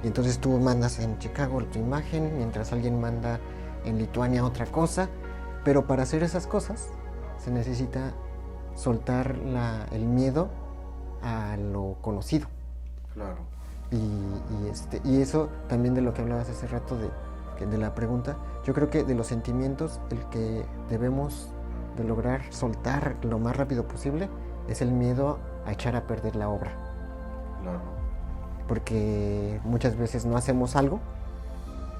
Y entonces tú mandas en Chicago tu imagen, mientras alguien manda en Lituania otra cosa, pero para hacer esas cosas se necesita soltar el miedo a lo conocido. Claro. Y eso también de lo que hablabas hace rato de la pregunta, yo creo que de los sentimientos el que debemos de lograr soltar lo más rápido posible es el miedo a echar a perder la obra. Claro. Porque muchas veces no hacemos algo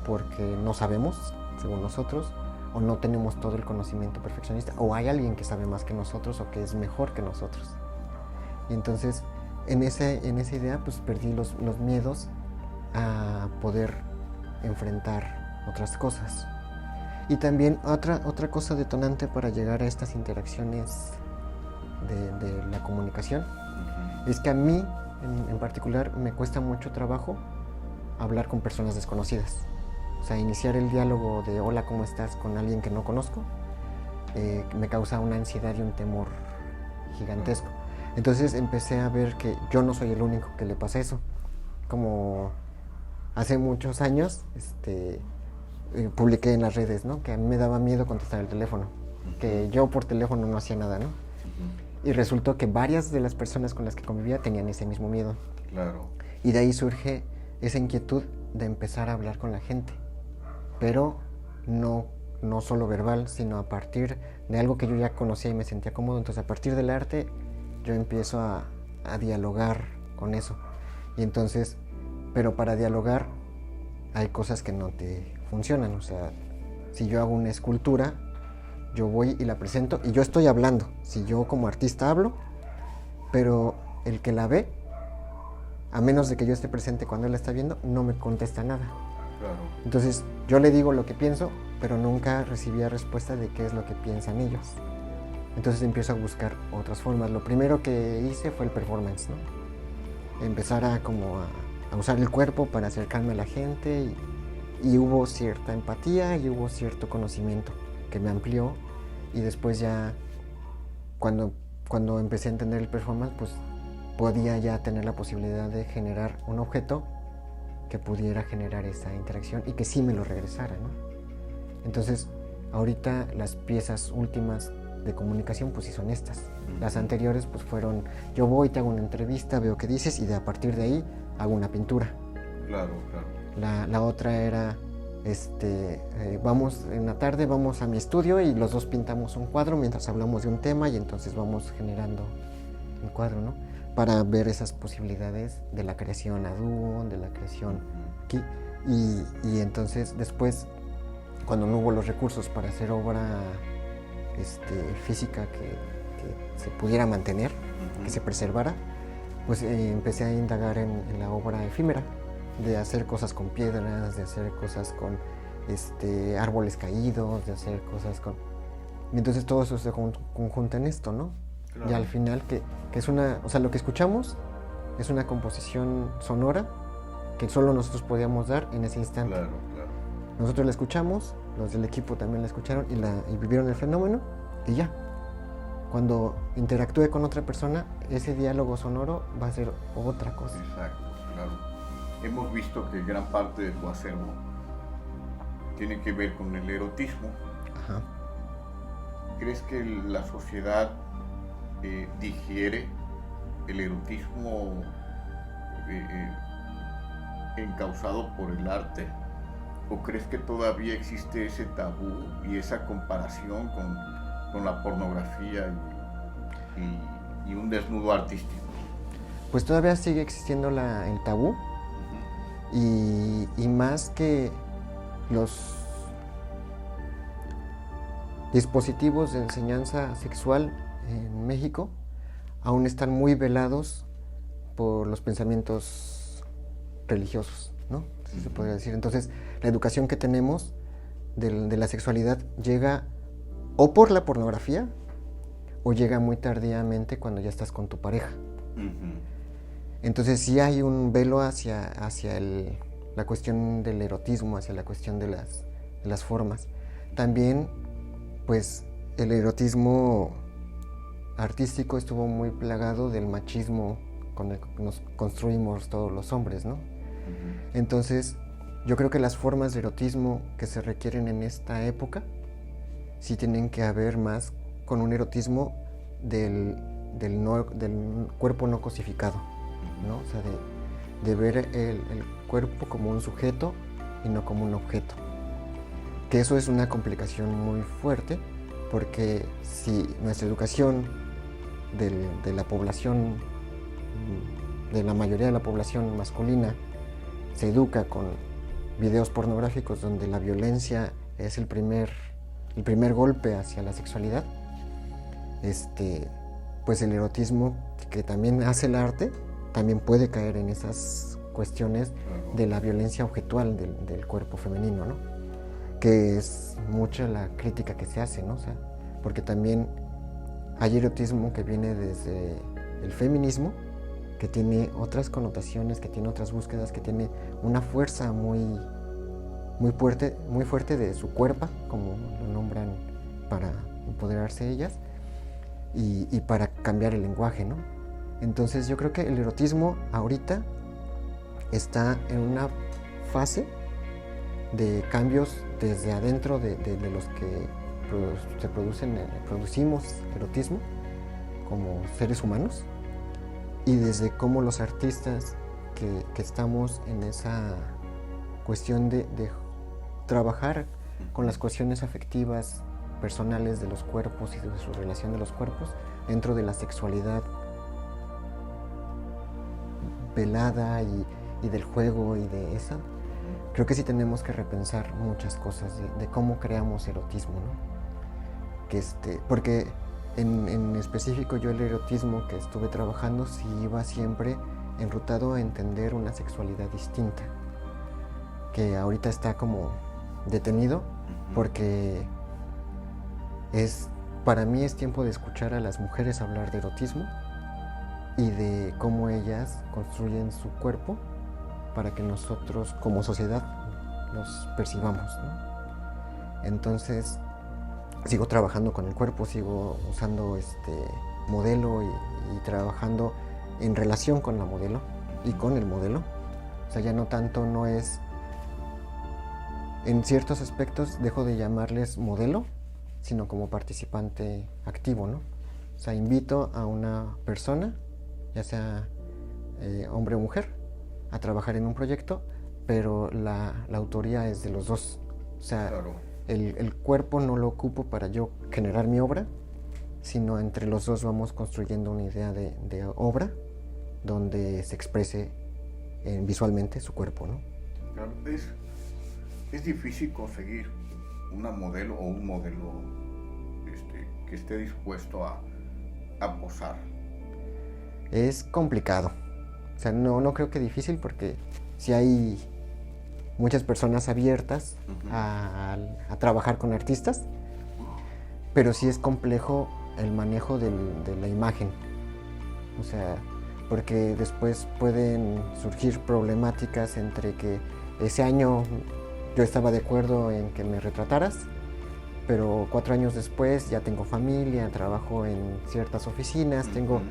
porque no sabemos, según nosotros, o no tenemos todo el conocimiento perfeccionista, o hay alguien que sabe más que nosotros o que es mejor que nosotros. Y entonces en esa idea pues perdí los miedos a poder enfrentar otras cosas. Y también otra cosa detonante para llegar a estas interacciones de la comunicación es que a mí en particular me cuesta mucho trabajo hablar con personas desconocidas. O sea, iniciar el diálogo de hola, ¿cómo estás? Con alguien que no conozco me causa una ansiedad y un temor gigantesco. Entonces empecé a ver que yo no soy el único que le pasa eso. Como hace muchos años publiqué en las redes, ¿no? Que a mí me daba miedo contestar el teléfono, que yo por teléfono no hacía nada, ¿no? Y resultó que varias de las personas con las que convivía tenían ese mismo miedo. Claro. Y de ahí surge esa inquietud de empezar a hablar con la gente, pero no solo verbal, sino a partir de algo que yo ya conocía y me sentía cómodo. Entonces a partir del arte yo empiezo a dialogar con eso. Y entonces, pero para dialogar hay cosas que no te funcionan. O sea, si yo hago una escultura, yo voy y la presento y yo estoy hablando. Si yo como artista hablo, pero el que la ve, a menos de que yo esté presente cuando él la está viendo, no me contesta nada. Claro. Entonces yo le digo lo que pienso, pero nunca recibía respuesta de qué es lo que piensan ellos. Entonces empiezo a buscar otras formas. Lo primero que hice fue el performance, ¿no? Empezar a usar el cuerpo para acercarme a la gente y hubo cierta empatía y hubo cierto conocimiento que me amplió. Y después ya cuando empecé a entender el performance, pues podía ya tener la posibilidad de generar un objeto que pudiera generar esa interacción y que sí me lo regresara, ¿no? Entonces ahorita las piezas últimas de comunicación pues sí son estas. Las anteriores pues fueron, yo voy, te hago una entrevista, veo qué dices y a partir de ahí hago una pintura. Claro, claro. La otra era, vamos en la tarde, vamos a mi estudio y los dos pintamos un cuadro mientras hablamos de un tema y entonces vamos generando el cuadro, ¿no? Para ver esas posibilidades de la creación a dúo, de la creación aquí. Y entonces después, cuando no hubo los recursos para hacer obra física que se pudiera mantener, que se preservara, pues empecé a indagar en la obra efímera, de hacer cosas con piedras, de hacer cosas con árboles caídos, de hacer cosas con... Y entonces todo eso se conjunta en esto, ¿no? Claro. Y al final que es una... O sea, lo que escuchamos es una composición sonora que solo nosotros podíamos dar en ese instante. Claro, claro. Nosotros la escuchamos, los del equipo también la escucharon y vivieron el fenómeno y ya. Cuando interactúe con otra persona, ese diálogo sonoro va a ser otra cosa. Exacto, claro. Hemos visto que gran parte de tu acervo tiene que ver con el erotismo. Ajá. ¿Crees que la sociedad digiere el erotismo encausado por el arte? ¿O crees que todavía existe ese tabú y esa comparación con la pornografía y un desnudo artístico? Pues todavía sigue existiendo el tabú. Y más que los dispositivos de enseñanza sexual en México aún están muy velados por los pensamientos religiosos, ¿no? Así se podría decir. Entonces, la educación que tenemos de la sexualidad llega o por la pornografía o llega muy tardíamente cuando ya estás con tu pareja. Entonces sí hay un velo hacia la cuestión del erotismo, hacia la cuestión de las formas. También, pues, el erotismo artístico estuvo muy plagado del machismo con el que nos construimos todos los hombres, ¿no? Entonces, yo creo que las formas de erotismo que se requieren en esta época sí tienen que haber más con un erotismo del cuerpo no cosificado, ¿no? O sea, de ver el cuerpo como un sujeto y no como un objeto. Que eso es una complicación muy fuerte, porque si nuestra educación de la población, de la mayoría de la población masculina, se educa con videos pornográficos donde la violencia es el primer golpe hacia la sexualidad, pues el erotismo que también hace el arte también puede caer en esas cuestiones de la violencia objetual del cuerpo femenino, ¿no? Que es mucha la crítica que se hace, ¿no? O sea, porque también hay erotismo que viene desde el feminismo, que tiene otras connotaciones, que tiene otras búsquedas, que tiene una fuerza muy fuerte de su cuerpo, como lo nombran, para empoderarse ellas y para cambiar el lenguaje, ¿no? Entonces yo creo que el erotismo ahorita está en una fase de cambios desde adentro de los que producimos erotismo como seres humanos, y desde cómo los artistas que estamos en esa cuestión de trabajar con las cuestiones afectivas personales de los cuerpos y de su relación de los cuerpos dentro de la sexualidad velada y del juego y de esa. Creo que sí tenemos que repensar muchas cosas de cómo creamos erotismo, ¿no? Porque en específico yo el erotismo que estuve trabajando sí iba siempre enrutado a entender una sexualidad distinta, que ahorita está como detenido, porque para mí es tiempo de escuchar a las mujeres hablar de erotismo y de cómo ellas construyen su cuerpo para que nosotros como sociedad los percibamos, ¿no? Entonces sigo trabajando con el cuerpo, sigo usando modelo y trabajando en relación con la modelo y con el modelo. O sea, ya no tanto, no es... En ciertos aspectos dejo de llamarles modelo, sino como participante activo, ¿no? O sea, invito a una persona, ya sea hombre o mujer, a trabajar en un proyecto, pero la autoría es de los dos. O sea, claro, el cuerpo no lo ocupo para yo generar mi obra, sino entre los dos vamos construyendo una idea de obra donde se exprese visualmente su cuerpo, ¿no? Claro, es difícil conseguir una modelo o un modelo que esté dispuesto a posar. Es complicado. O sea, no creo que difícil, porque sí hay muchas personas abiertas a trabajar con artistas, pero sí es complejo el manejo de la imagen. O sea, porque después pueden surgir problemáticas entre que ese año yo estaba de acuerdo en que me retrataras, pero 4 años después ya tengo familia, trabajo en ciertas oficinas, tengo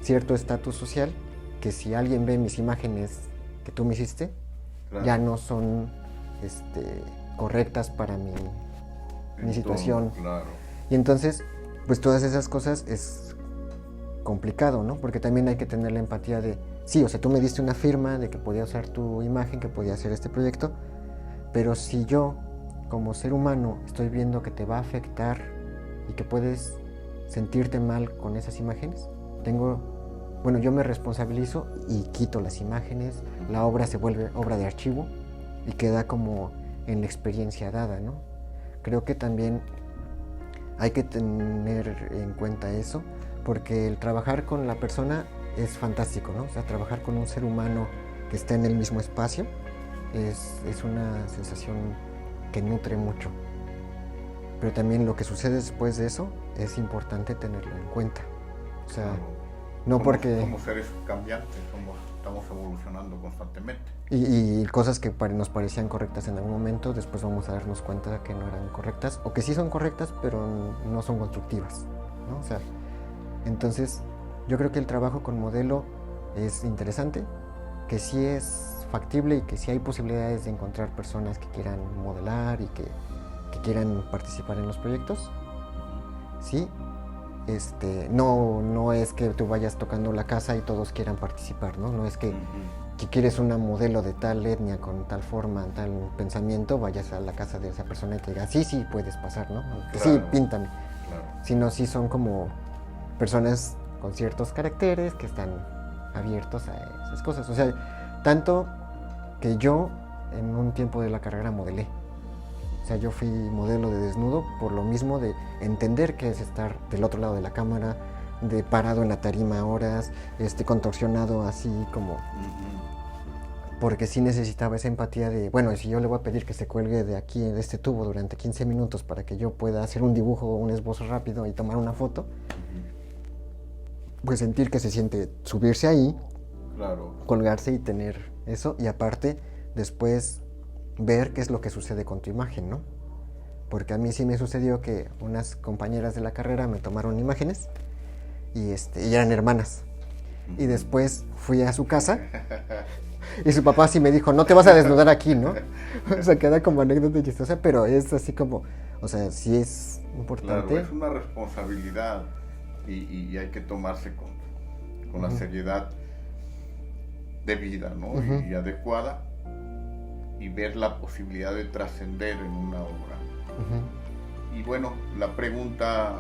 cierto estatus social, que si alguien ve mis imágenes que tú me hiciste, claro, ya no son correctas para mi situación. Claro. Y entonces, pues todas esas cosas es complicado, ¿no? Porque también hay que tener la empatía de, sí, o sea, tú me diste una firma de que podía usar tu imagen, que podía hacer este proyecto, pero si yo, como ser humano, estoy viendo que te va a afectar y que puedes sentirte mal con esas imágenes, yo me responsabilizo y quito las imágenes, la obra se vuelve obra de archivo y queda como en la experiencia dada, ¿no? Creo que también hay que tener en cuenta eso, porque el trabajar con la persona es fantástico, ¿no? O sea, trabajar con un ser humano que está en el mismo espacio es una sensación que nutre mucho. Pero también lo que sucede después de eso es importante tenerlo en cuenta. O sea, No porque... Somos seres cambiantes, estamos evolucionando constantemente. Y cosas que nos parecían correctas en algún momento, después vamos a darnos cuenta que no eran correctas, o que sí son correctas, pero no son constructivas, ¿no? O sea, entonces yo creo que el trabajo con modelo es interesante, que sí es factible y que sí hay posibilidades de encontrar personas que quieran modelar y que quieran participar en los proyectos. Sí, no es que tú vayas tocando la casa y todos quieran participar, ¿no? No es que quieres una modelo de tal etnia, con tal forma, tal pensamiento, vayas a la casa de esa persona y te diga, sí, puedes pasar, ¿no? Claro, sí, píntame. Claro. Sino sí son como personas con ciertos caracteres que están abiertos a esas cosas. O sea, tanto que yo en un tiempo de la carrera modelé. O sea, yo fui modelo de desnudo por lo mismo de entender qué es estar del otro lado de la cámara, de parado en la tarima horas, contorsionado así como... Porque sí necesitaba esa empatía de, bueno, si yo le voy a pedir que se cuelgue de aquí, de este tubo, durante 15 minutos para que yo pueda hacer un dibujo o un esbozo rápido y tomar una foto, pues sentir que se siente subirse ahí, claro, colgarse y tener eso, y aparte después ver qué es lo que sucede con tu imagen, ¿no? Porque a mí sí me sucedió que unas compañeras de la carrera me tomaron imágenes y eran hermanas. Y después fui a su casa y su papá sí me dijo, no te vas a desnudar aquí, ¿no? O sea, queda como anécdota chistosa, pero es así como, o sea, sí es importante. Claro, es una responsabilidad y hay que tomarse con la seriedad debida, ¿no? Y adecuada, y ver la posibilidad de trascender en una obra. Y bueno, la pregunta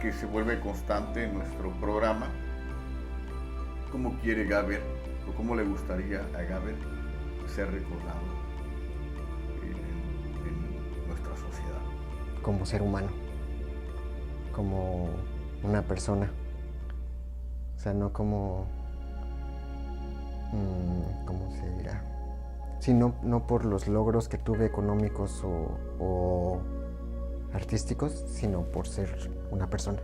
que se vuelve constante en nuestro programa, ¿cómo quiere Gaber, o cómo le gustaría a Gaber ser recordado en nuestra sociedad? Como ser humano, como una persona, o sea, no como, ¿cómo se dirá? Sino no por los logros que tuve económicos o artísticos, sino por ser una persona.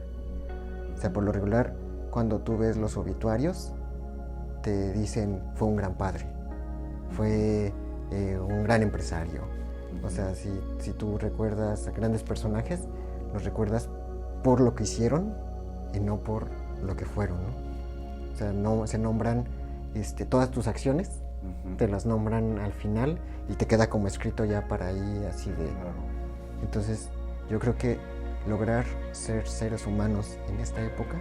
O sea, por lo regular, cuando tú ves los obituarios, te dicen, fue un gran padre, fue un gran empresario. O sea, si tú recuerdas a grandes personajes, los recuerdas por lo que hicieron y no por lo que fueron, ¿no? O sea, no se nombran todas tus acciones, te las nombran al final y te queda como escrito ya para ahí, así de... Entonces, yo creo que lograr ser seres humanos en esta época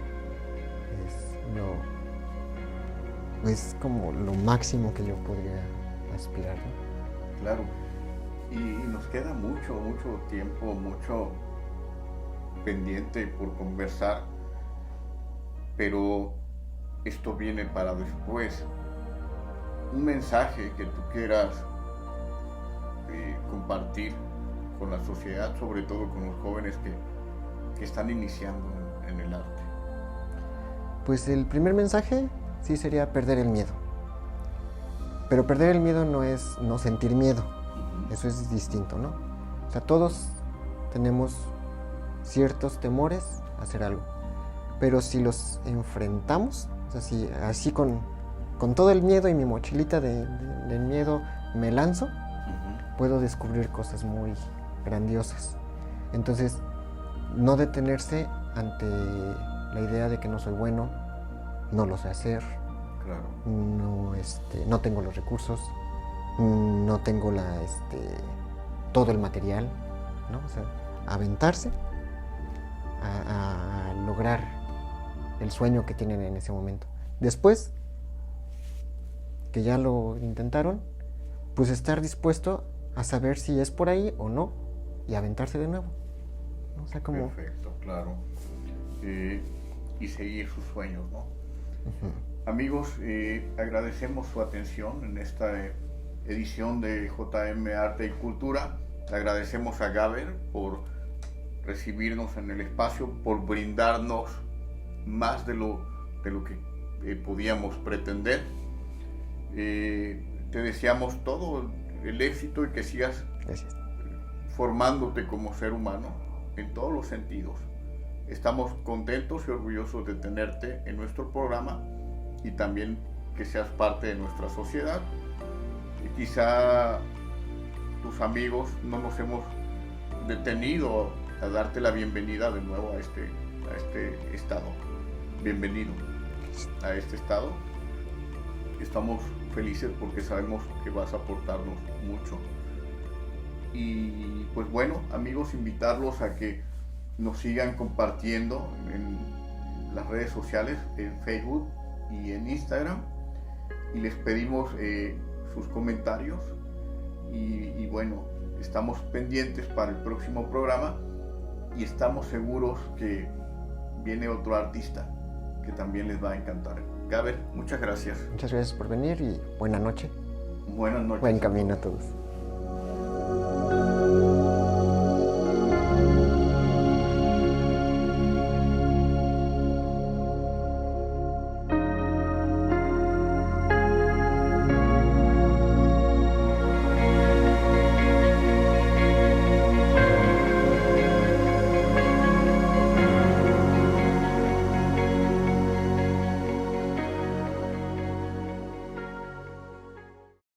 es como lo máximo que yo podría aspirar, ¿no? Claro, y nos queda mucho tiempo, mucho pendiente por conversar, pero esto viene para después. Un mensaje que tú quieras compartir con la sociedad, sobre todo con los jóvenes que están iniciando en el arte. Pues el primer mensaje sí sería perder el miedo. Pero perder el miedo no es no sentir miedo. Eso es distinto, ¿no? O sea, todos tenemos ciertos temores a hacer algo. Pero si los enfrentamos, o sea, si así con todo el miedo y mi mochilita del miedo me lanzo, puedo descubrir cosas muy grandiosas. Entonces, no detenerse ante la idea de que no soy bueno, no lo sé hacer, claro, no tengo los recursos, no tengo todo el material, ¿no? O sea, aventarse a lograr el sueño que tienen en ese momento. Después que ya lo intentaron, pues estar dispuesto a saber si es por ahí o no y aventarse de nuevo, ¿no? O sea, como... Perfecto, claro. Y seguir sus sueños, ¿no? Amigos, agradecemos su atención en esta edición de JM Arte y Cultura. Le agradecemos a Gaber por recibirnos en el espacio, por brindarnos más de lo que podíamos pretender. Te deseamos todo el éxito y que sigas formándote como ser humano en todos los sentidos, estamos contentos y orgullosos de tenerte en nuestro programa y también que seas parte de nuestra sociedad. Y quizá tus amigos no nos hemos detenido a darte la bienvenida de nuevo a este estado. Bienvenido a este estado. Estamos felices porque sabemos que vas a aportarnos mucho. Y pues bueno, amigos, invitarlos a que nos sigan compartiendo en las redes sociales, en Facebook y en Instagram, y les pedimos sus comentarios y bueno, estamos pendientes para el próximo programa y estamos seguros que viene otro artista que también les va a encantar. Gaber, muchas gracias. Muchas gracias por venir y buena noche. Buenas noches. Buen camino a todos.